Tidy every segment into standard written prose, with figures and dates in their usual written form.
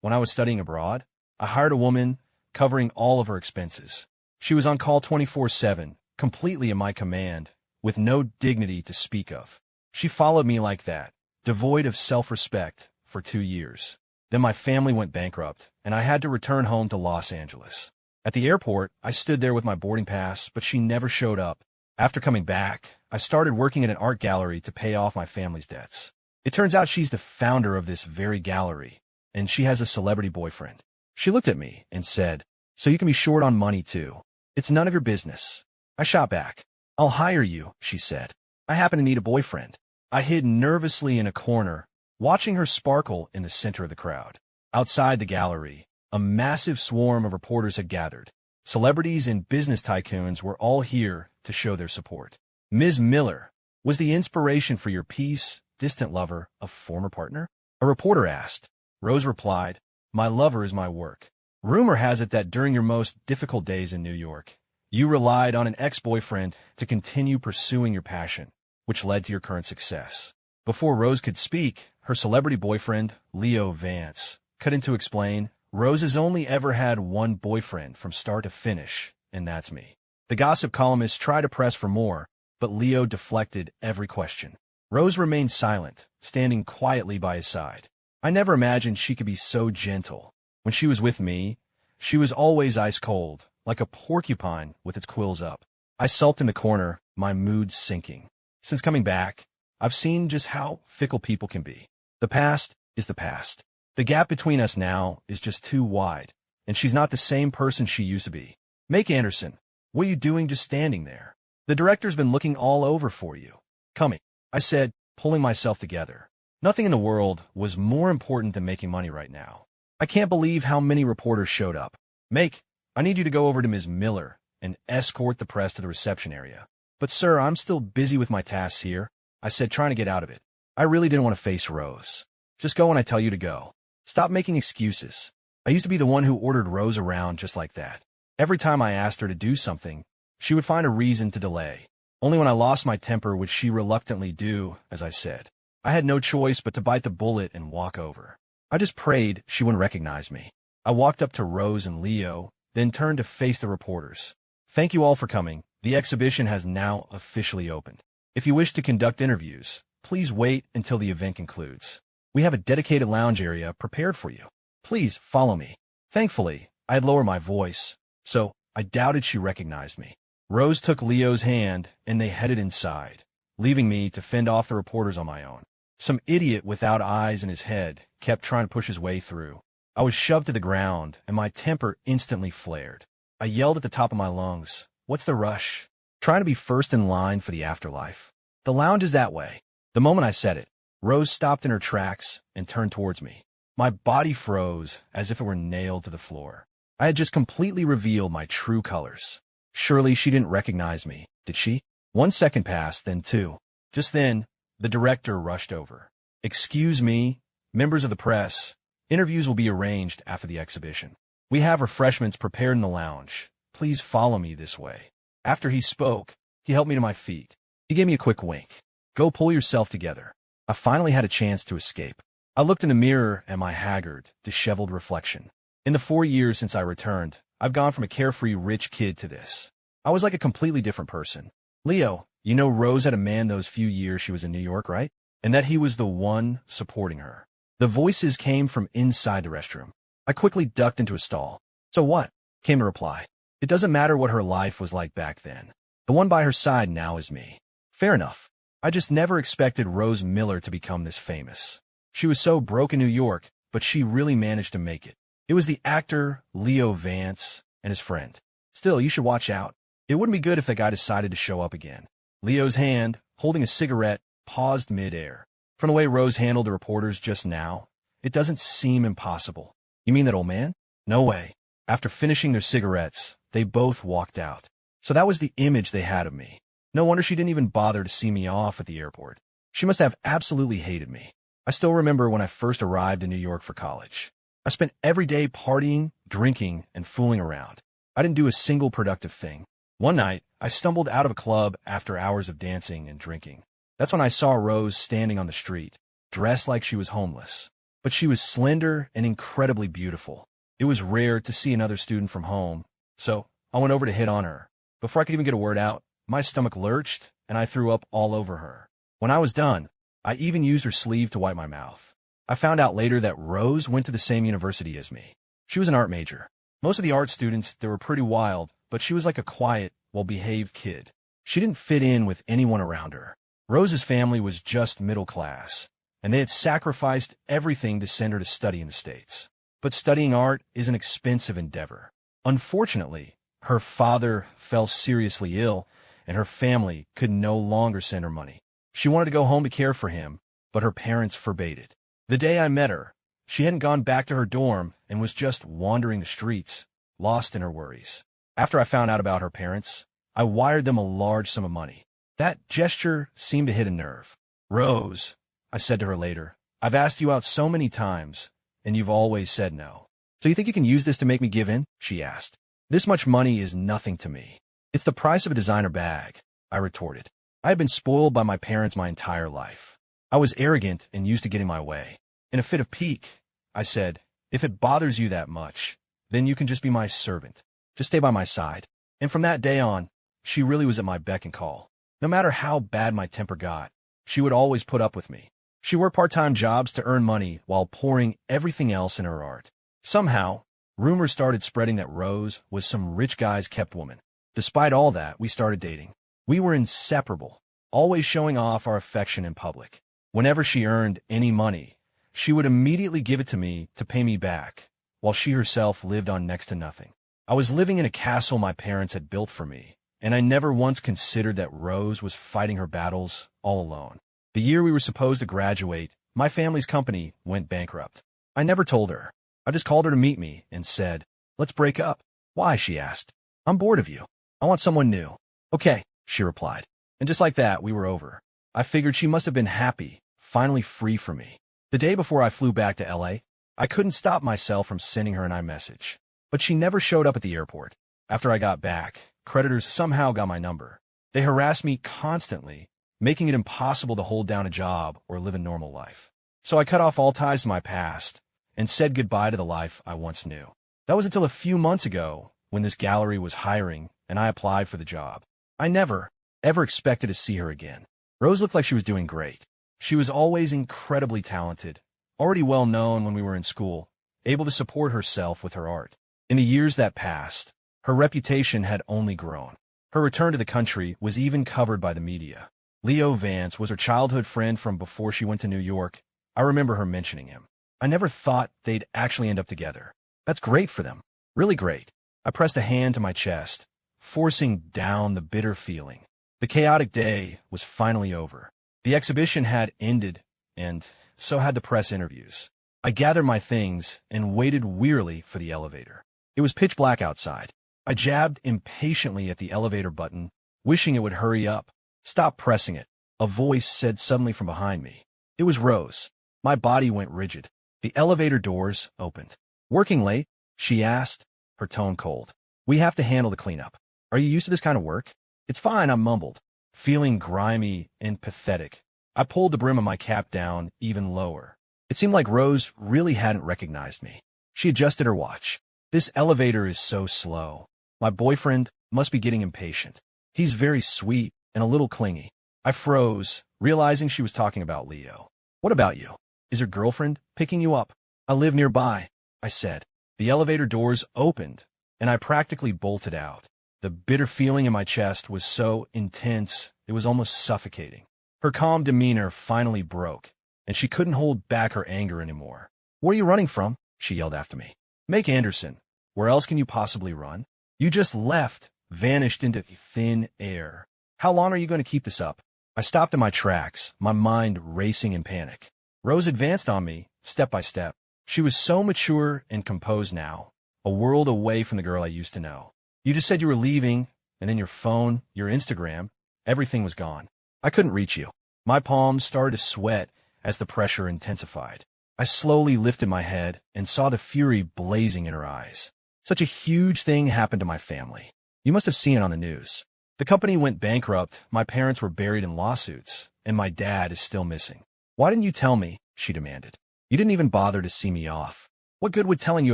when I was studying abroad, I hired a woman covering all of her expenses. She was on call 24/7, completely in my command, with no dignity to speak of. She followed me like that, devoid of self-respect, for 2 years. Then my family went bankrupt, and I had to return home to Los Angeles. At the airport, I stood there with my boarding pass, but she never showed up. After coming back, I started working at an art gallery to pay off my family's debts. It turns out she's the founder of this very gallery, and she has a celebrity boyfriend. She looked at me and said, "So you can be short on money too. It's none of your business." I shot back. "I'll hire you," she said. "I happen to need a boyfriend." I hid nervously in a corner, watching her sparkle in the center of the crowd. Outside the gallery, a massive swarm of reporters had gathered. Celebrities and business tycoons were all here to show their support. "Ms. Miller, was the inspiration for your piece, Distant Lover, a former partner?" a reporter asked. Rose replied, "My lover is my work. Rumor has it that during your most difficult days in New York, you relied on an ex-boyfriend to continue pursuing your passion, which led to your current success." Before Rose could speak, her celebrity boyfriend, Leo Vance, cut in to explain, "Rose has only ever had one boyfriend from start to finish, and that's me." The gossip columnists tried to press for more, but Leo deflected every question. Rose remained silent, standing quietly by his side. I never imagined she could be so gentle. When she was with me, she was always ice cold, like a porcupine with its quills up. I sulked in the corner, my mood sinking. Since coming back, I've seen just how fickle people can be. The past is the past. The gap between us now is just too wide, and she's not the same person she used to be. "Make Anderson, what are you doing just standing there? The director's been looking all over for you." "Coming," I said, pulling myself together. Nothing in the world was more important than making money right now. I can't believe how many reporters showed up. "Make, I need you to go over to Ms. Miller and escort the press to the reception area." "But sir, I'm still busy with my tasks here," I said, trying to get out of it. I really didn't want to face Rose. "Just go when I tell you to go. Stop making excuses." I used to be the one who ordered Rose around just like that. Every time I asked her to do something, she would find a reason to delay. Only when I lost my temper would she reluctantly do as I said. I had no choice but to bite the bullet and walk over. I just prayed she wouldn't recognize me. I walked up to Rose and Leo, then turned to face the reporters. "Thank you all for coming. The exhibition has now officially opened. If you wish to conduct interviews, please wait until the event concludes. We have a dedicated lounge area prepared for you. Please follow me." Thankfully, I had lowered my voice, so I doubted she recognized me. Rose took Leo's hand, and they headed inside, leaving me to fend off the reporters on my own. Some idiot without eyes in his head kept trying to push his way through. I was shoved to the ground, and my temper instantly flared. I yelled at the top of my lungs, "What's the rush? Trying to be first in line for the afterlife. The lounge is that way." The moment I said it, Rose stopped in her tracks and turned towards me. My body froze as if it were nailed to the floor. I had just completely revealed my true colors. Surely she didn't recognize me, did she? 1 second passed, then 2. Just then, the director rushed over. "Excuse me, members of the press. Interviews will be arranged after the exhibition. We have refreshments prepared in the lounge. Please follow me this way." After he spoke, he helped me to my feet. He gave me a quick wink. "Go pull yourself together." I finally had a chance to escape. I looked in the mirror at my haggard, disheveled reflection. In the 4 years since I returned, I've gone from a carefree rich kid to this. I was like a completely different person. "Leo, you know Rose had a man those few years she was in New York, right? And that he was the one supporting her." The voices came from inside the restroom. I quickly ducked into a stall. "So what?" came the reply. "It doesn't matter what her life was like back then. The one by her side now is me." Fair enough. I just never expected Rose Miller to become this famous. She was so broke in New York, but she really managed to make it. It was the actor Leo Vance and his friend. Still, you should watch out. It wouldn't be good if that guy decided to show up again. Leo's hand, holding a cigarette, paused mid-air. From the way Rose handled the reporters just now, it doesn't seem impossible. "You mean that old man?" "No way." After finishing their cigarettes, they both walked out. So that was the image they had of me. No wonder she didn't even bother to see me off at the airport. She must have absolutely hated me. I still remember when I first arrived in New York for college. I spent every day partying, drinking, and fooling around. I didn't do a single productive thing. One night, I stumbled out of a club after hours of dancing and drinking. That's when I saw Rose standing on the street, dressed like she was homeless. but she was slender and incredibly beautiful. It was rare to see another student from home, so I went over to hit on her. Before I could even get a word out, my stomach lurched, and I threw up all over her. When I was done, I even used her sleeve to wipe my mouth. I found out later that Rose went to the same university as me. She was an art major. Most of the art students, they were pretty wild, but she was like a quiet, well-behaved kid. She didn't fit in with anyone around her. Rose's family was just middle class, and they had sacrificed everything to send her to study in the States. But studying art is an expensive endeavor. Unfortunately, her father fell seriously ill, and her family could no longer send her money. She wanted to go home to care for him, but her parents forbade it. The day I met her, she hadn't gone back to her dorm and was just wandering the streets, lost in her worries. After I found out about her parents, I wired them a large sum of money. That gesture seemed to hit a nerve. "Rose," I said to her later, "I've asked you out so many times, and you've always said no. So you think you can use this to make me give in?" she asked. "This much money is nothing to me. It's the price of a designer bag," I retorted. I had been spoiled by my parents my entire life. I was arrogant and used to getting my way. In a fit of pique, I said, "If it bothers you that much, then you can just be my servant. Just stay by my side." And from that day on, she really was at my beck and call. No matter how bad my temper got, she would always put up with me. She worked part-time jobs to earn money while pouring everything else in her art. Somehow, rumors started spreading that Rose was some rich guy's kept woman. Despite all that, we started dating. We were inseparable, always showing off our affection in public. Whenever she earned any money, she would immediately give it to me to pay me back, while she herself lived on next to nothing. I was living in a castle my parents had built for me, and I never once considered that Rose was fighting her battles all alone. The year we were supposed to graduate, my family's company went bankrupt. I never told her. I just called her to meet me and said, "Let's break up." "Why?" she asked. "I'm bored of you. I want someone new." "Okay," she replied. And just like that, we were over. I figured she must have been happy, finally free from me. The day before I flew back to LA, I couldn't stop myself from sending her an iMessage. But she never showed up at the airport. After I got back, creditors somehow got my number. They harassed me constantly, making it impossible to hold down a job or live a normal life. So I cut off all ties to my past and said goodbye to the life I once knew. That was until a few months ago when this gallery was hiring and I applied for the job. I never, ever expected to see her again. Rose looked like she was doing great. She was always incredibly talented, already well known when we were in school, able to support herself with her art. In the years that passed, her reputation had only grown. Her return to the country was even covered by the media. Leo Vance was her childhood friend from before she went to New York. I remember her mentioning him. I never thought they'd actually end up together. That's great for them. Really great. I pressed a hand to my chest, forcing down the bitter feeling. The chaotic day was finally over. The exhibition had ended, and so had the press interviews. I gathered my things and waited wearily for the elevator. It was pitch black outside. I jabbed impatiently at the elevator button, wishing it would hurry up. "Stop pressing it," a voice said suddenly from behind me. It was Rose. My body went rigid. The elevator doors opened. "Working late?" she asked, her tone cold. "We have to handle the cleanup. Are you used to this kind of work?" "It's fine," I mumbled, feeling grimy and pathetic. I pulled the brim of my cap down even lower. It seemed like Rose really hadn't recognized me. She adjusted her watch. "This elevator is so slow. My boyfriend must be getting impatient. He's very sweet and a little clingy." I froze, realizing she was talking about Leo. "What about you? Is your girlfriend picking you up?" "I live nearby," I said. The elevator doors opened, and I practically bolted out. The bitter feeling in my chest was so intense, it was almost suffocating. Her calm demeanor finally broke, and she couldn't hold back her anger anymore. "Where are you running from?" she yelled after me. "Make Anderson. Where else can you possibly run? You just left, vanished into thin air. How long are you going to keep this up?" I stopped in my tracks, my mind racing in panic. Rose advanced on me, step by step. She was so mature and composed now, a world away from the girl I used to know. "You just said you were leaving, and then your phone, your Instagram, everything was gone. I couldn't reach you." My palms started to sweat as the pressure intensified. I slowly lifted my head and saw the fury blazing in her eyes. "Such a huge thing happened to my family. You must have seen it on the news. The company went bankrupt, my parents were buried in lawsuits, and my dad is still missing. Why didn't you tell me?" she demanded. You didn't even bother to see me off. What good would telling you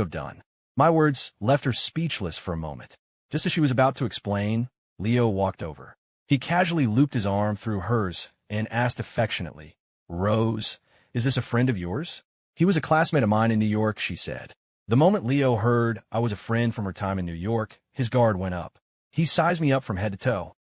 have done? My words left her speechless for a moment. Just as she was about to explain, Leo walked over. He casually looped his arm through hers and asked affectionately, "Rose, is this a friend of yours?" "He was a classmate of mine in New York," she said. The moment Leo heard I was a friend from her time in New York, his guard went up. He sized me up from head to toe.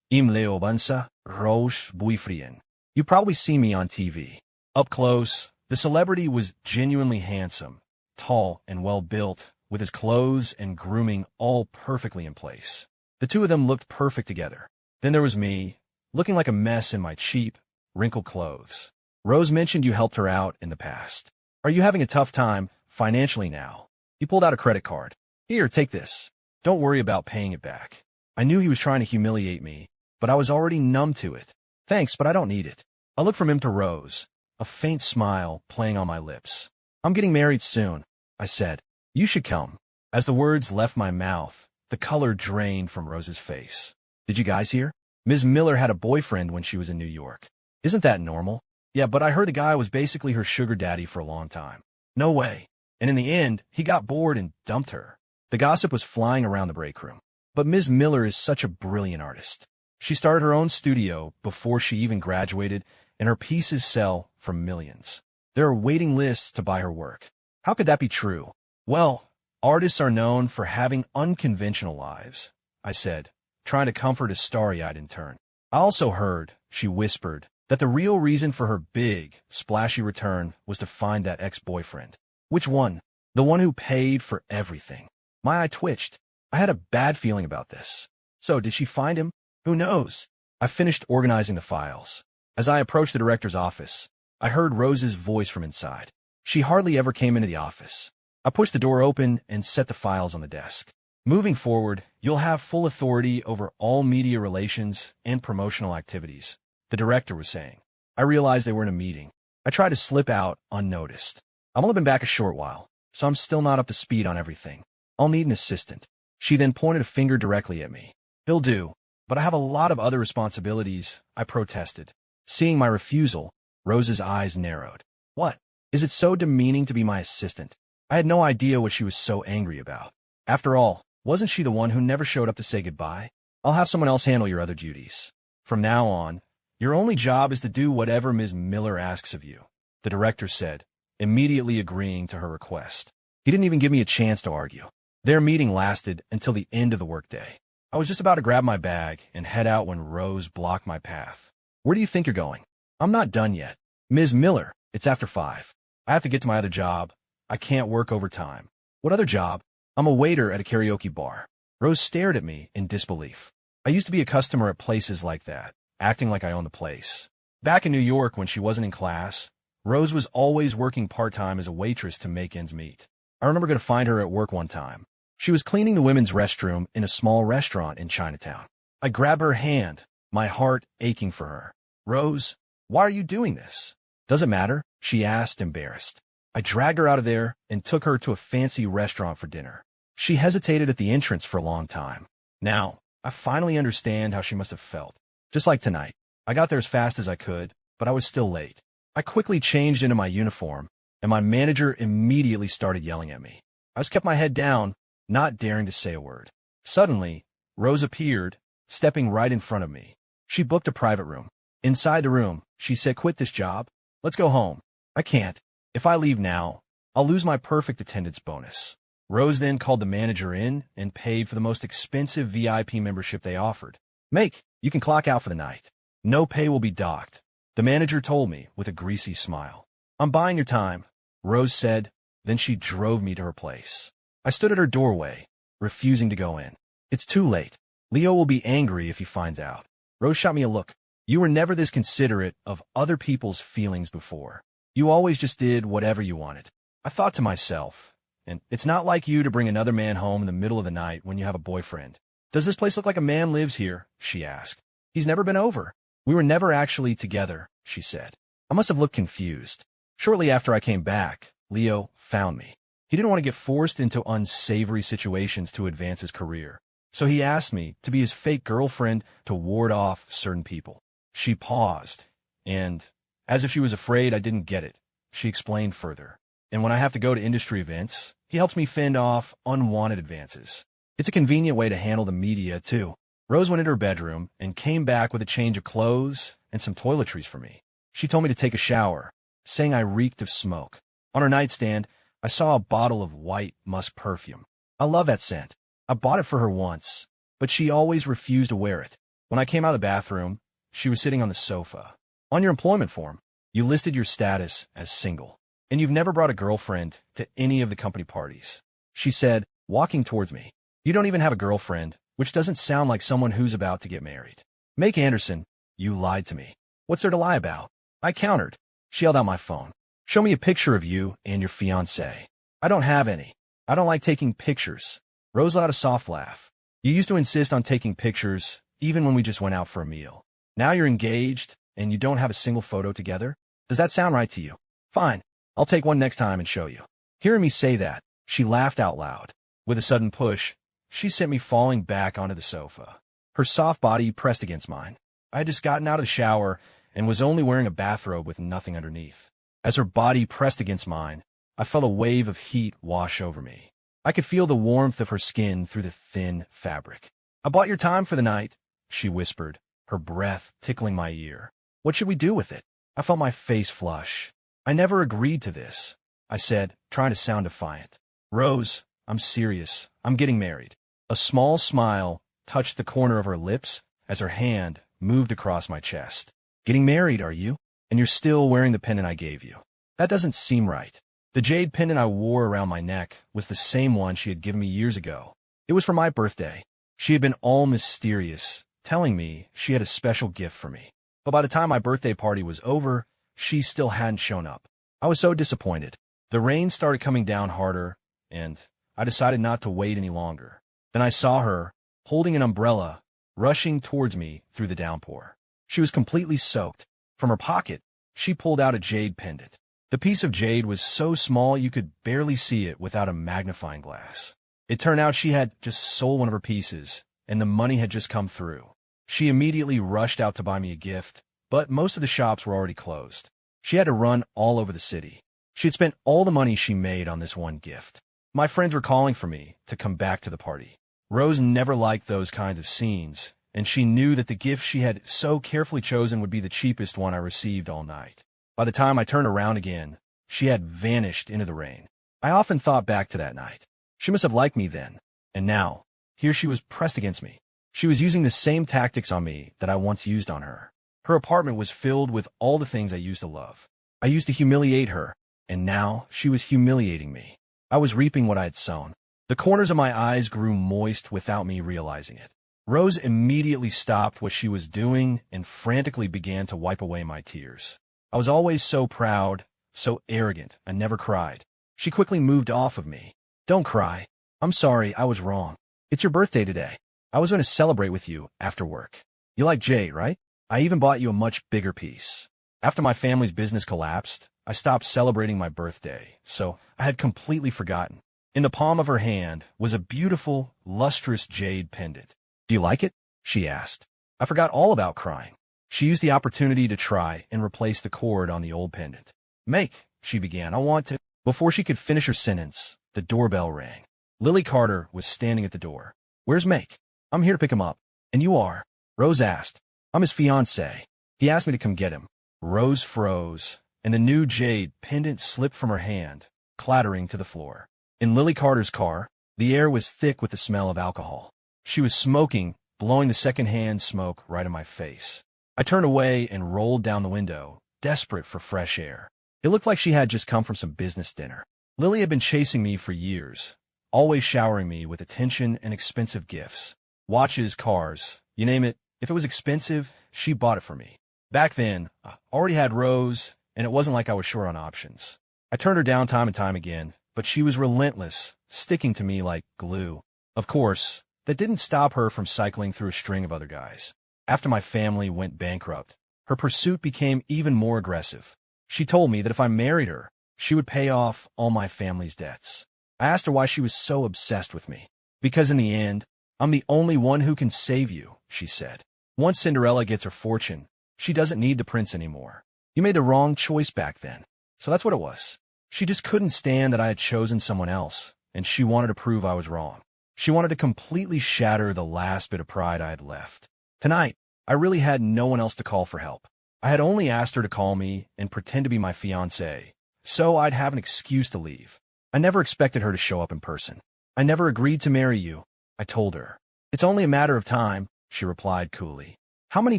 Im Leo Bunsa, Rose Buifrien. You probably see me on TV. Up close, the celebrity was genuinely handsome, tall and well-built, with his clothes and grooming all perfectly in place. The two of them looked perfect together. Then there was me, looking like a mess in my cheap, wrinkled clothes. "Rose mentioned you helped her out in the past. Are you having a tough time financially now?" He pulled out a credit card. "Here, take this. Don't worry about paying it back." I knew he was trying to humiliate me, but I was already numb to it. "Thanks, but I don't need it." I looked from him to Rose, a faint smile playing on my lips. "I'm getting married soon," I said. "You should come." As the words left my mouth, the color drained from Rose's face. "Did you guys hear? Ms. Miller had a boyfriend when she was in New York. Isn't that normal?" "Yeah, but I heard the guy was basically her sugar daddy for a long time." "No way. And in the end, he got bored and dumped her." The gossip was flying around the break room. "But Ms. Miller is such a brilliant artist. She started her own studio before she even graduated, and her pieces sell for millions. There are waiting lists to buy her work." "How could that be true?" "Well, artists are known for having unconventional lives," I said, trying to comfort a starry-eyed intern. "I also heard," she whispered, "that the real reason for her big, splashy return was to find that ex-boyfriend." "Which one?" "The one who paid for everything." My eye twitched. I had a bad feeling about this. So, did she find him? Who knows? I finished organizing the files. As I approached the director's office, I heard Rose's voice from inside. She hardly ever came into the office. I pushed the door open and set the files on the desk. "Moving forward, you'll have full authority over all media relations and promotional activities," the director was saying. I realized they were in a meeting. I tried to slip out unnoticed. "I've only been back a short while, so I'm still not up to speed on everything. I'll need an assistant." She then pointed a finger directly at me. "He'll do, but I have a lot of other responsibilities," I protested. Seeing my refusal, Rose's eyes narrowed. "What? Is it so demeaning to be my assistant?" I had no idea what she was so angry about. After all, wasn't she the one who never showed up to say goodbye? "I'll have someone else handle your other duties. From now on, your only job is to do whatever Ms. Miller asks of you," the director said, immediately agreeing to her request. He didn't even give me a chance to argue. Their meeting lasted until the end of the workday. I was just about to grab my bag and head out when Rose blocked my path. "Where do you think you're going?" "I'm not done yet." "Ms. Miller, it's after 5. I have to get to my other job. I can't work overtime." "What other job?" "I'm a waiter at a karaoke bar." Rose stared at me in disbelief. I used to be a customer at places like that, acting like I owned the place. Back in New York when she wasn't in class, Rose was always working part-time as a waitress to make ends meet. I remember going to find her at work one time. She was cleaning the women's restroom in a small restaurant in Chinatown. I grabbed her hand, my heart aching for her. "Rose, why are you doing this?" "Does it matter?" she asked, embarrassed. I dragged her out of there and took her to a fancy restaurant for dinner. She hesitated at the entrance for a long time. Now, I finally understand how she must have felt. Just like tonight. I got there as fast as I could, but I was still late. I quickly changed into my uniform, and my manager immediately started yelling at me. I just kept my head down, not daring to say a word. Suddenly, Rose appeared, stepping right in front of me. She booked a private room. Inside the room, she said, "Quit this job. Let's go home." "I can't. If I leave now, I'll lose my perfect attendance bonus." Rose then called the manager in and paid for the most expensive VIP membership they offered. "Make, you can clock out for the night. No pay will be docked," the manager told me with a greasy smile. "I'm buying your time," Rose said. Then she drove me to her place. I stood at her doorway, refusing to go in. "It's too late. Leo will be angry if he finds out." Rose shot me a look. "You were never this considerate of other people's feelings before. You always just did whatever you wanted." I thought to myself, and it's not like you to bring another man home in the middle of the night when you have a boyfriend. "Does this place look like a man lives here?" she asked. "He's never been over." "We were never actually together," she said. I must have looked confused. Shortly after I came back, Leo found me. He didn't want to get forced into unsavory situations to advance his career, so he asked me to be his fake girlfriend to ward off certain people. She paused, and, as if she was afraid I didn't get it, she explained further. And when I have to go to industry events, he helps me fend off unwanted advances. It's a convenient way to handle the media, too. Rose went into her bedroom and came back with a change of clothes and some toiletries for me. She told me to take a shower, saying I reeked of smoke. On her nightstand, I saw a bottle of white musk perfume. I love that scent. I bought it for her once, but she always refused to wear it. When I came out of the bathroom, she was sitting on the sofa. On your employment form, you listed your status as single, and you've never brought a girlfriend to any of the company parties, she said, walking towards me. You don't even have a girlfriend, which doesn't sound like someone who's about to get married. Make Anderson, you lied to me. What's there to lie about? I countered. She held out my phone. Show me a picture of you and your fiancé. I don't have any. I don't like taking pictures. Rose let out a soft laugh. You used to insist on taking pictures, even when we just went out for a meal. Now you're engaged, and you don't have a single photo together? Does that sound right to you? Fine. I'll take one next time and show you. Hearing me say that, she laughed out loud. With a sudden push, she sent me falling back onto the sofa. Her soft body pressed against mine. I had just gotten out of the shower and was only wearing a bathrobe with nothing underneath. As her body pressed against mine, I felt a wave of heat wash over me. I could feel the warmth of her skin through the thin fabric. I bought your time for the night, she whispered, her breath tickling my ear. What should we do with it? I felt my face flush. I never agreed to this, I said, trying to sound defiant. Rose, I'm serious. I'm getting married. A small smile touched the corner of her lips as her hand moved across my chest. Getting married, are you? And you're still wearing the pendant I gave you. That doesn't seem right. The jade pendant I wore around my neck was the same one she had given me years ago. It was for my birthday. She had been all mysterious, telling me she had a special gift for me. But by the time my birthday party was over, she still hadn't shown up. I was so disappointed. The rain started coming down harder, and I decided not to wait any longer. Then I saw her, holding an umbrella, rushing towards me through the downpour. She was completely soaked. From her pocket, she pulled out a jade pendant. The piece of jade was so small you could barely see it without a magnifying glass. It turned out she had just sold one of her pieces, and the money had just come through. She immediately rushed out to buy me a gift, but most of the shops were already closed. She had to run all over the city. She had spent all the money she made on this one gift. My friends were calling for me to come back to the party. Rose never liked those kinds of scenes, and she knew that the gift she had so carefully chosen would be the cheapest one I received all night. By the time I turned around again, she had vanished into the rain. I often thought back to that night. She must have liked me then, and now, here she was pressed against me. She was using the same tactics on me that I once used on her. Her apartment was filled with all the things I used to love. I used to humiliate her, and now she was humiliating me. I was reaping what I had sown. The corners of my eyes grew moist without me realizing it. Rose immediately stopped what she was doing and frantically began to wipe away my tears. I was always so proud, so arrogant, I never cried. She quickly moved off of me. Don't cry. I'm sorry, I was wrong. It's your birthday today. I was going to celebrate with you after work. You like jade, right? I even bought you a much bigger piece. After my family's business collapsed, I stopped celebrating my birthday, so I had completely forgotten. In the palm of her hand was a beautiful, lustrous jade pendant. Do you like it? She asked. I forgot all about crying. She used the opportunity to try and replace the cord on the old pendant. Make, she began, I want to. Before she could finish her sentence, the doorbell rang. Lily Carter was standing at the door. Where's Make? I'm here to pick him up. And you are? Rose asked. I'm his fiancé. He asked me to come get him. Rose froze, and the new jade pendant slipped from her hand, clattering to the floor. In Lily Carter's car, the air was thick with the smell of alcohol. She was smoking, blowing the second-hand smoke right in my face. I turned away and rolled down the window, desperate for fresh air. It looked like she had just come from some business dinner. Lily had been chasing me for years, always showering me with attention and expensive gifts. Watches, cars, you name it. If it was expensive, she bought it for me. Back then, I already had Rose, and it wasn't like I was short on options. I turned her down time and time again, but she was relentless, sticking to me like glue. Of course, that didn't stop her from cycling through a string of other guys. After my family went bankrupt, her pursuit became even more aggressive. She told me that if I married her, she would pay off all my family's debts. I asked her why she was so obsessed with me. Because in the end, I'm the only one who can save you, she said. Once Cinderella gets her fortune, she doesn't need the prince anymore. You made the wrong choice back then. So that's what it was. She just couldn't stand that I had chosen someone else, and she wanted to prove I was wrong. She wanted to completely shatter the last bit of pride I had left. Tonight, I really had no one else to call for help. I had only asked her to call me and pretend to be my fiancé, so I'd have an excuse to leave. I never expected her to show up in person. I never agreed to marry you, I told her. It's only a matter of time, she replied coolly. How many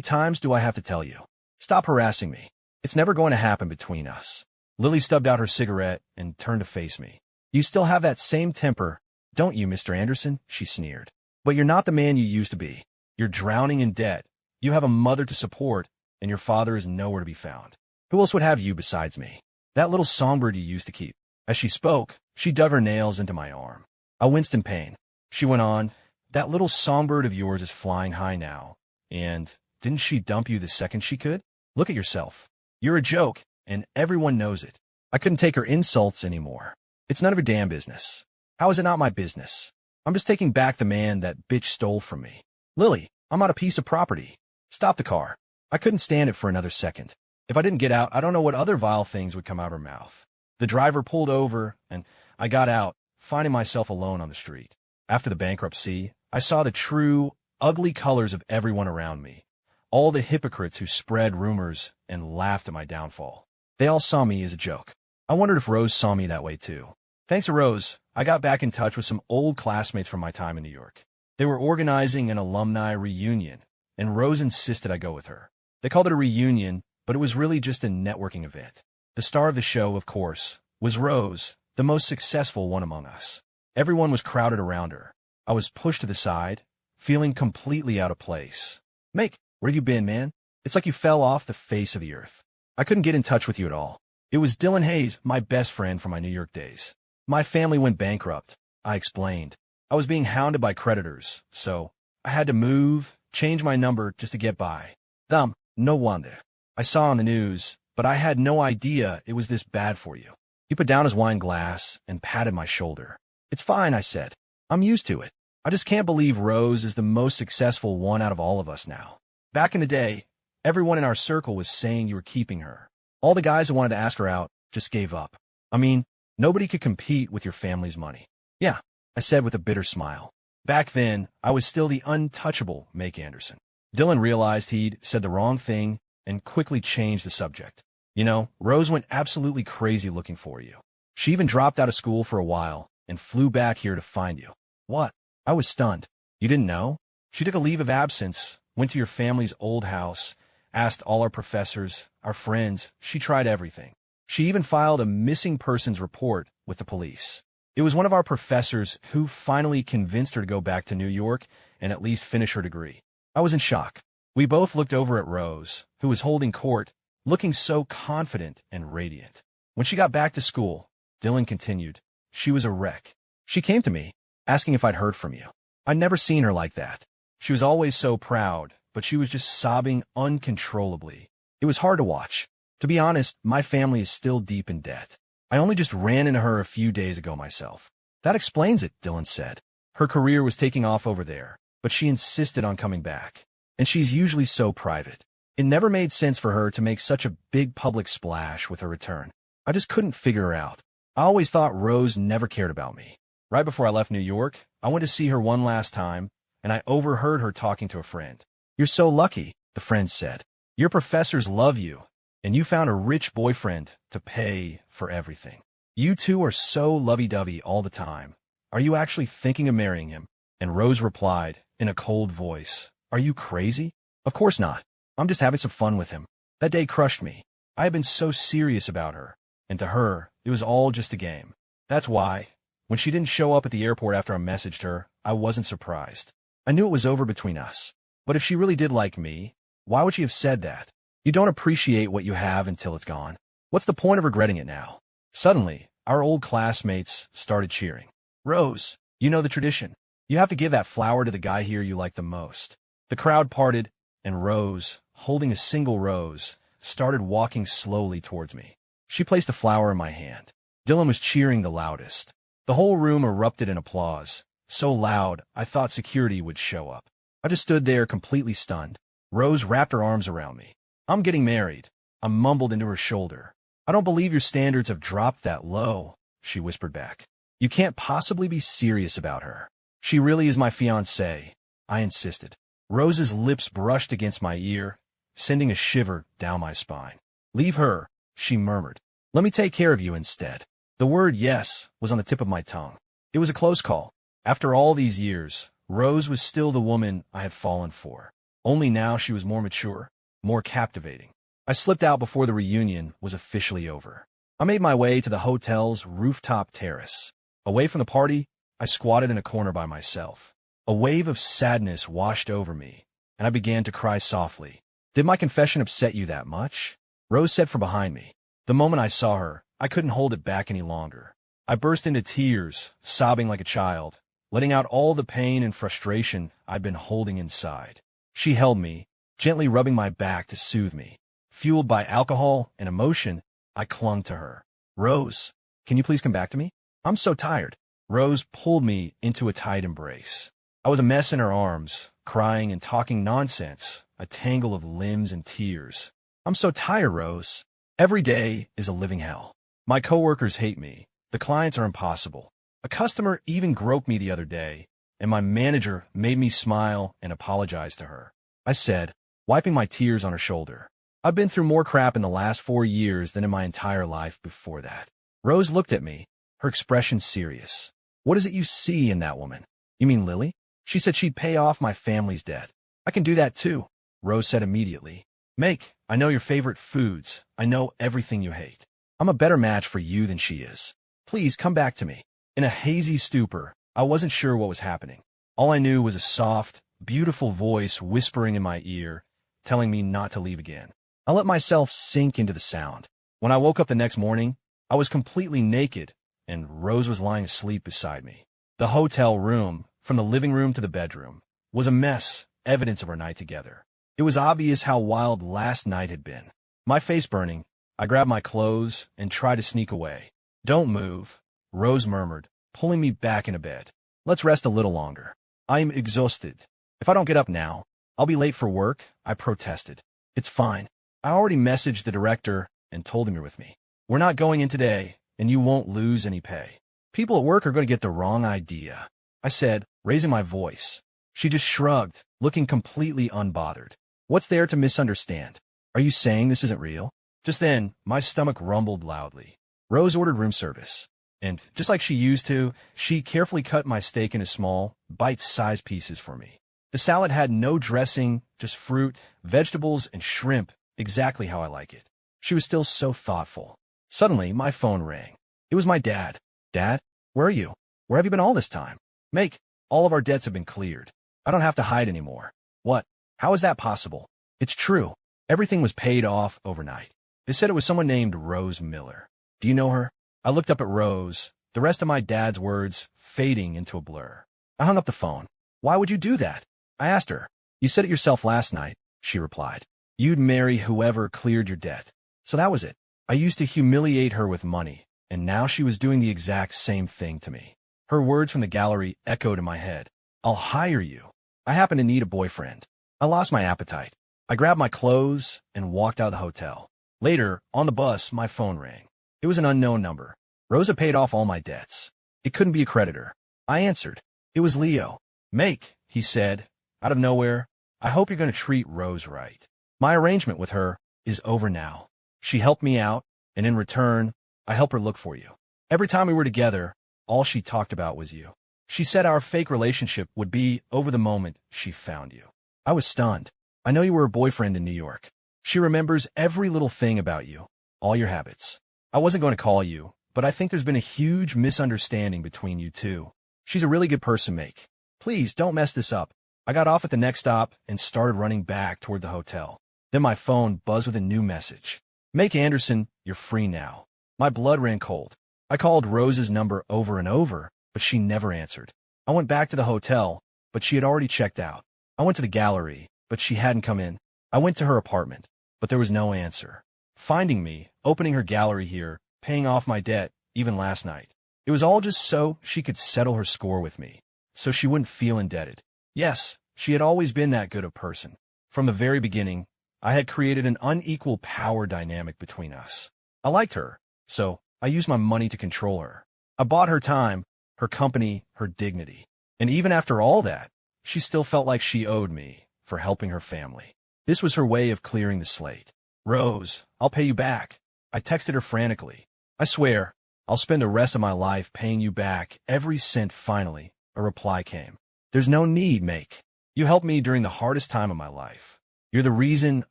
times do I have to tell you? Stop harassing me. It's never going to happen between us. Lily stubbed out her cigarette and turned to face me. You still have that same temper, don't you, Mr. Anderson? She sneered. But you're not the man you used to be. You're drowning in debt. You have a mother to support, and your father is nowhere to be found. Who else would have you besides me? That little songbird you used to keep. As she spoke, she dug her nails into my arm. I winced in pain. She went on, that little songbird of yours is flying high now. And didn't she dump you the second she could? Look at yourself. You're a joke, and everyone knows it. I couldn't take her insults anymore. It's none of your damn business. How is it not my business? I'm just taking back the man that bitch stole from me. Lily, I'm not a piece of property. Stop the car. I couldn't stand it for another second. If I didn't get out, I don't know what other vile things would come out of her mouth. The driver pulled over, and I got out, finding myself alone on the street. After the bankruptcy, I saw the true, ugly colors of everyone around me. All the hypocrites who spread rumors and laughed at my downfall. They all saw me as a joke. I wondered if Rose saw me that way too. Thanks to Rose, I got back in touch with some old classmates from my time in New York. They were organizing an alumni reunion, and Rose insisted I go with her. They called it a reunion, but it was really just a networking event. The star of the show, of course, was Rose, the most successful one among us. Everyone was crowded around her. I was pushed to the side, feeling completely out of place. Make, where have you been, man? It's like you fell off the face of the earth. I couldn't get in touch with you at all. It was Dylan Hayes, my best friend from my New York days. My family went bankrupt, I explained. I was being hounded by creditors, so I had to move, change my number just to get by. No wonder. I saw on the news, but I had no idea it was this bad for you. He put down his wine glass and patted my shoulder. It's fine, I said. I'm used to it. I just can't believe Rose is the most successful one out of all of us now. Back in the day, everyone in our circle was saying you were keeping her. All the guys who wanted to ask her out just gave up. I mean, nobody could compete with your family's money. Yeah, I said with a bitter smile. Back then, I was still the untouchable Make Anderson. Dylan realized he'd said the wrong thing and quickly changed the subject. You know, Rose went absolutely crazy looking for you. She even dropped out of school for a while and flew back here to find you. What? I was stunned. You didn't know? She took a leave of absence, went to your family's old house, asked all our professors, our friends. She tried everything. She even filed a missing persons report with the police. It was one of our professors who finally convinced her to go back to New York and at least finish her degree. I was in shock. We both looked over at Rose, who was holding court, looking so confident and radiant. When she got back to school, Dylan continued, she was a wreck. She came to me, asking if I'd heard from you. I'd never seen her like that. She was always so proud, but she was just sobbing uncontrollably. It was hard to watch. To be honest, my family is still deep in debt. I only just ran into her a few days ago myself. That explains it, Dylan said. Her career was taking off over there, but she insisted on coming back. And she's usually so private. It never made sense for her to make such a big public splash with her return. I just couldn't figure her out. I always thought Rose never cared about me. Right before I left New York, I went to see her one last time, and I overheard her talking to a friend. You're so lucky, the friend said. Your professors love you, and you found a rich boyfriend to pay for everything. You two are so lovey-dovey all the time. Are you actually thinking of marrying him? And Rose replied, in a cold voice, are you crazy? Of course not. I'm just having some fun with him. That day crushed me. I had been so serious about her, and to her, it was all just a game. That's why, when she didn't show up at the airport after I messaged her, I wasn't surprised. I knew it was over between us. But if she really did like me, why would she have said that? You don't appreciate what you have until it's gone. What's the point of regretting it now? Suddenly, our old classmates started cheering. Rose, you know the tradition. You have to give that flower to the guy here you like the most. The crowd parted, and Rose, holding a single rose, started walking slowly towards me. She placed a flower in my hand. Dylan was cheering the loudest. The whole room erupted in applause, so loud I thought security would show up. I just stood there completely stunned. Rose wrapped her arms around me. I'm getting married, I mumbled into her shoulder. I don't believe your standards have dropped that low, she whispered back. You can't possibly be serious about her. She really is my fiancée, I insisted. Rose's lips brushed against my ear, sending a shiver down my spine. Leave her, she murmured. Let me take care of you instead. The word yes was on the tip of my tongue. It was a close call. After all these years, Rose was still the woman I had fallen for. Only now she was more mature, more captivating. I slipped out before the reunion was officially over. I made my way to the hotel's rooftop terrace. Away from the party, I squatted in a corner by myself. A wave of sadness washed over me, and I began to cry softly. Did my confession upset you that much? Rose said from behind me. The moment I saw her, I couldn't hold it back any longer. I burst into tears, sobbing like a child, letting out all the pain and frustration I'd been holding inside. She held me, gently rubbing my back to soothe me. Fueled by alcohol and emotion, I clung to her. Rose, can you please come back to me? I'm so tired. Rose pulled me into a tight embrace. I was a mess in her arms, crying and talking nonsense, a tangle of limbs and tears. I'm so tired, Rose. Every day is a living hell. My coworkers hate me. The clients are impossible. A customer even groped me the other day, and my manager made me smile and apologize to her. I said, wiping my tears on her shoulder. I've been through more crap in the last 4 years than in my entire life before that. Rose looked at me, her expression serious. What is it you see in that woman? You mean Lily? She said she'd pay off my family's debt. I can do that too, Rose said immediately. Make, I know your favorite foods. I know everything you hate. I'm a better match for you than she is. Please come back to me. In a hazy stupor, I wasn't sure what was happening. All I knew was a soft, beautiful voice whispering in my ear, telling me not to leave again. I let myself sink into the sound. When I woke up the next morning, I was completely naked, and Rose was lying asleep beside me. The hotel room, from the living room to the bedroom, was a mess, evidence of our night together. It was obvious how wild last night had been. My face burning, I grabbed my clothes and tried to sneak away. Don't move, Rose murmured, pulling me back into bed. Let's rest a little longer. I'm exhausted. If I don't get up now, I'll be late for work, I protested. It's fine. I already messaged the director and told him you're with me. We're not going in today, and you won't lose any pay. People at work are going to get the wrong idea, I said, raising my voice. She just shrugged, looking completely unbothered. What's there to misunderstand? Are you saying this isn't real? Just then, my stomach rumbled loudly. Rose ordered room service, and just like she used to, she carefully cut my steak into small, bite-sized pieces for me. The salad had no dressing, just fruit, vegetables, and shrimp, exactly how I like it. She was still so thoughtful. Suddenly, my phone rang. It was my dad. Dad, where are you? Where have you been all this time? Make, all of our debts have been cleared. I don't have to hide anymore. What? How is that possible? It's true. Everything was paid off overnight. They said it was someone named Rose Miller. Do you know her? I looked up at Rose, the rest of my dad's words fading into a blur. I hung up the phone. Why would you do that? I asked her. You said it yourself last night, she replied. You'd marry whoever cleared your debt. So that was it. I used to humiliate her with money, and now she was doing the exact same thing to me. Her words from the gallery echoed in my head. I'll hire you. I happen to need a boyfriend. I lost my appetite. I grabbed my clothes and walked out of the hotel. Later, on the bus, my phone rang. It was an unknown number. Rosa paid off all my debts. It couldn't be a creditor. I answered. It was Leo. Make, he said, out of nowhere, I hope you're going to treat Rose right. My arrangement with her is over now. She helped me out, and in return, I help her look for you. Every time we were together, all she talked about was you. She said our fake relationship would be over the moment she found you. I was stunned. I know you were her boyfriend in New York. She remembers every little thing about you, all your habits. I wasn't going to call you, but I think there's been a huge misunderstanding between you two. She's a really good person, Make. Please don't mess this up. I got off at the next stop and started running back toward the hotel. Then my phone buzzed with a new message. Make Anderson, you're free now. My blood ran cold. I called Rose's number over and over, but she never answered. I went back to the hotel, but she had already checked out. I went to the gallery, but she hadn't come in. I went to her apartment, but there was no answer. Finding me, opening her gallery here, paying off my debt, even last night. It was all just so she could settle her score with me, so she wouldn't feel indebted. Yes, she had always been that good a person. From the very beginning, I had created an unequal power dynamic between us. I liked her, so I used my money to control her. I bought her time, her company, her dignity. And even after all that, she still felt like she owed me for helping her family. This was her way of clearing the slate. Rose, I'll pay you back. I texted her frantically. I swear, I'll spend the rest of my life paying you back every cent. Finally, a reply came. There's no need, Make. You helped me during the hardest time of my life. You're the reason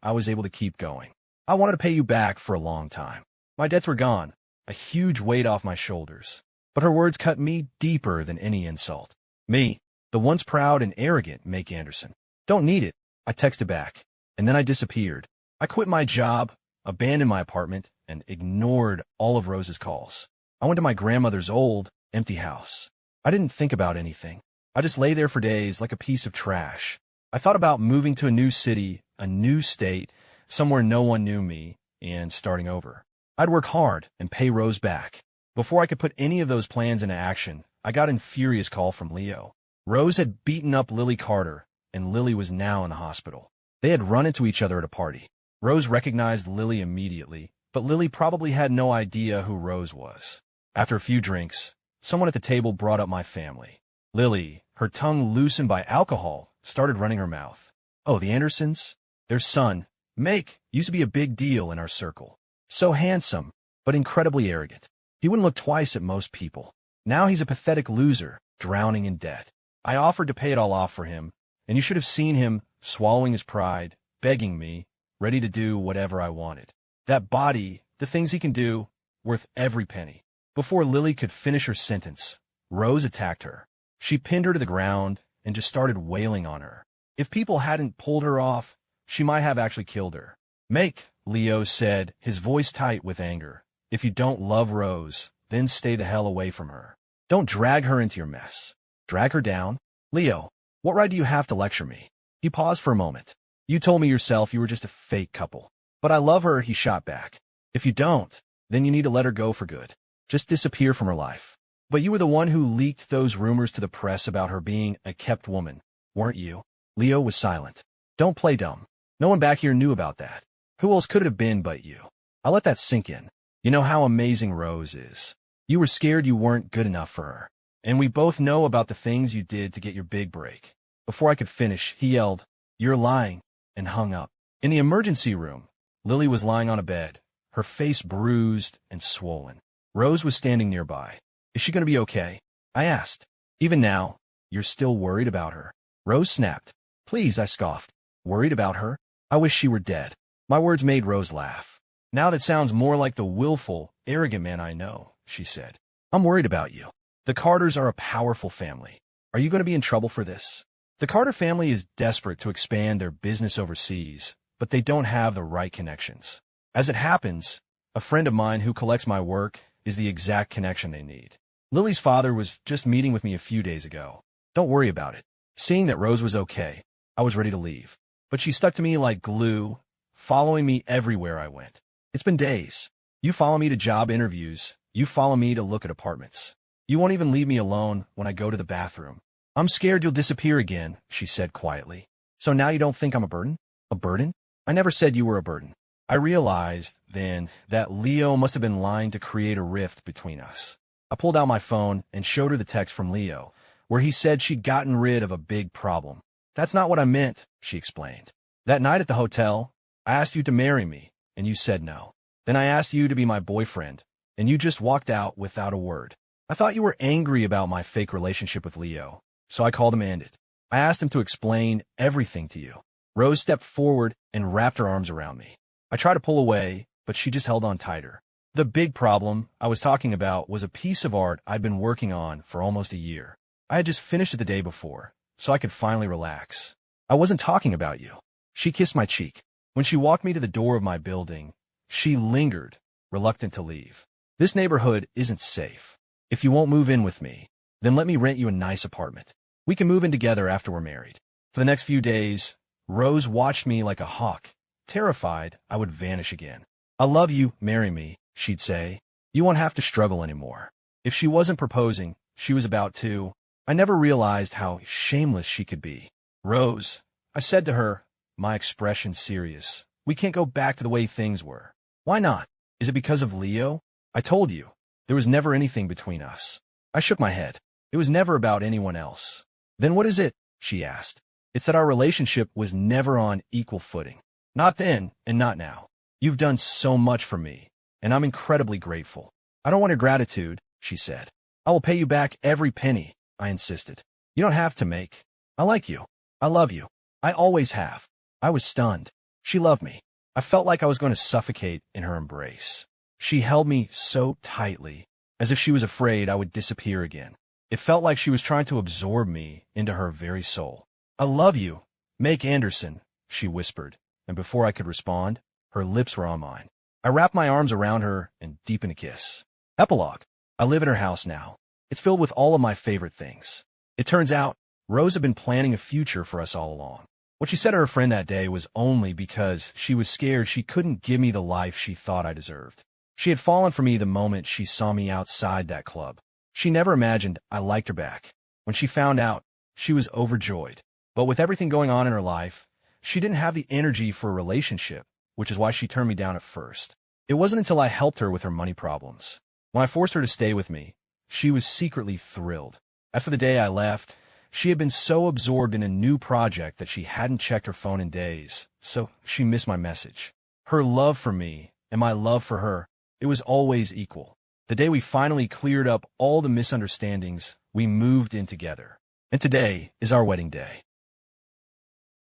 I was able to keep going. I wanted to pay you back for a long time. My debts were gone, a huge weight off my shoulders. But her words cut me deeper than any insult. Me, the once proud and arrogant Make Anderson. Don't need it, I texted back. And then I disappeared. I quit my job, abandoned my apartment, and ignored all of Rose's calls. I went to my grandmother's old, empty house. I didn't think about anything. I just lay there for days like a piece of trash. I thought about moving to a new city, a new state, somewhere no one knew me, and starting over. I'd work hard and pay Rose back. Before I could put any of those plans into action, I got a furious call from Leo. Rose had beaten up Lily Carter, and Lily was now in the hospital. They had run into each other at a party. Rose recognized Lily immediately, but Lily probably had no idea who Rose was. After a few drinks, someone at the table brought up my family. Lily, her tongue loosened by alcohol, started running her mouth. Oh, the Andersons? Their son, Make, used to be a big deal in our circle. So handsome, but incredibly arrogant. He wouldn't look twice at most people. Now he's a pathetic loser, drowning in debt. I offered to pay it all off for him, and you should have seen him swallowing his pride, begging me, ready to do whatever I wanted. That body, the things he can do, worth every penny. Before Lily could finish her sentence, Rose attacked her. She pinned her to the ground and just started wailing on her. If people hadn't pulled her off, she might have actually killed her. Make, Leo said, his voice tight with anger. If you don't love Rose, then stay the hell away from her. Don't drag her into your mess. Drag her down? Leo, what right do you have to lecture me? He paused for a moment. You told me yourself you were just a fake couple. But I love her, he shot back. If you don't, then you need to let her go for good. Just disappear from her life. But you were the one who leaked those rumors to the press about her being a kept woman, weren't you? Leo was silent. Don't play dumb. No one back here knew about that. Who else could it have been but you? I let that sink in. You know how amazing Rose is. You were scared you weren't good enough for her. And we both know about the things you did to get your big break. Before I could finish, he yelled, You're lying, and hung up. In the emergency room, Lily was lying on a bed, her face bruised and swollen. Rose was standing nearby. Is she going to be okay? I asked. Even now, you're still worried about her? Rose snapped. Please, I scoffed. Worried about her? I wish she were dead. My words made Rose laugh. Now that sounds more like the willful, arrogant man I know, she said. I'm worried about you. The Carters are a powerful family. Are you going to be in trouble for this? The Carter family is desperate to expand their business overseas, but they don't have the right connections. As it happens, a friend of mine who collects my work is the exact connection they need. Lily's father was just meeting with me a few days ago. Don't worry about it. Seeing that Rose was okay, I was ready to leave. But she stuck to me like glue, following me everywhere I went. It's been days. You follow me to job interviews. You follow me to look at apartments. You won't even leave me alone when I go to the bathroom. I'm scared you'll disappear again, she said quietly. So now you don't think I'm a burden? A burden? I never said you were a burden. I realized then that Leo must have been lying to create a rift between us. I pulled out my phone and showed her the text from Leo, where he said she'd gotten rid of a big problem. That's not what I meant, she explained. That night at the hotel, I asked you to marry me, and you said no. Then I asked you to be my boyfriend, and you just walked out without a word. I thought you were angry about my fake relationship with Leo, so I called him and it. I asked him to explain everything to you. Rose stepped forward and wrapped her arms around me. I tried to pull away, but she just held on tighter. The big problem I was talking about was a piece of art I'd been working on for almost a year. I had just finished it the day before, so I could finally relax. I wasn't talking about you. She kissed my cheek. When she walked me to the door of my building, she lingered, reluctant to leave. This neighborhood isn't safe. If you won't move in with me, then let me rent you a nice apartment. We can move in together after we're married. For the next few days, Rose watched me like a hawk, terrified I would vanish again. I love you, marry me, she'd say. You won't have to struggle anymore. If she wasn't proposing, she was about to. I never realized how shameless she could be. Rose, I said to her, my expression serious, we can't go back to the way things were. Why not? Is it because of Leo? I told you. There was never anything between us. I shook my head. It was never about anyone else. Then what is it? She asked. It's that our relationship was never on equal footing. Not then, and not now. You've done so much for me, and I'm incredibly grateful. I don't want your gratitude, she said. I will pay you back every penny, I insisted. You don't have to, Make. I like you. I love you. I always have. I was stunned. She loved me. I felt like I was going to suffocate in her embrace. She held me so tightly, as if she was afraid I would disappear again. It felt like she was trying to absorb me into her very soul. I love you, Make Anderson, she whispered, and before I could respond, her lips were on mine. I wrapped my arms around her and deepened a kiss. Epilogue. I live in her house now. It's filled with all of my favorite things. It turns out, Rose had been planning a future for us all along. What she said to her friend that day was only because she was scared she couldn't give me the life she thought I deserved. She had fallen for me the moment she saw me outside that club. She never imagined I liked her back. When she found out, she was overjoyed. But with everything going on in her life, she didn't have the energy for a relationship, which is why she turned me down at first. It wasn't until I helped her with her money problems. When I forced her to stay with me, she was secretly thrilled. As for the day I left, she had been so absorbed in a new project that she hadn't checked her phone in days, so she missed my message. Her love for me and my love for her, it was always equal. The day we finally cleared up all the misunderstandings, we moved in together. And today is our wedding day.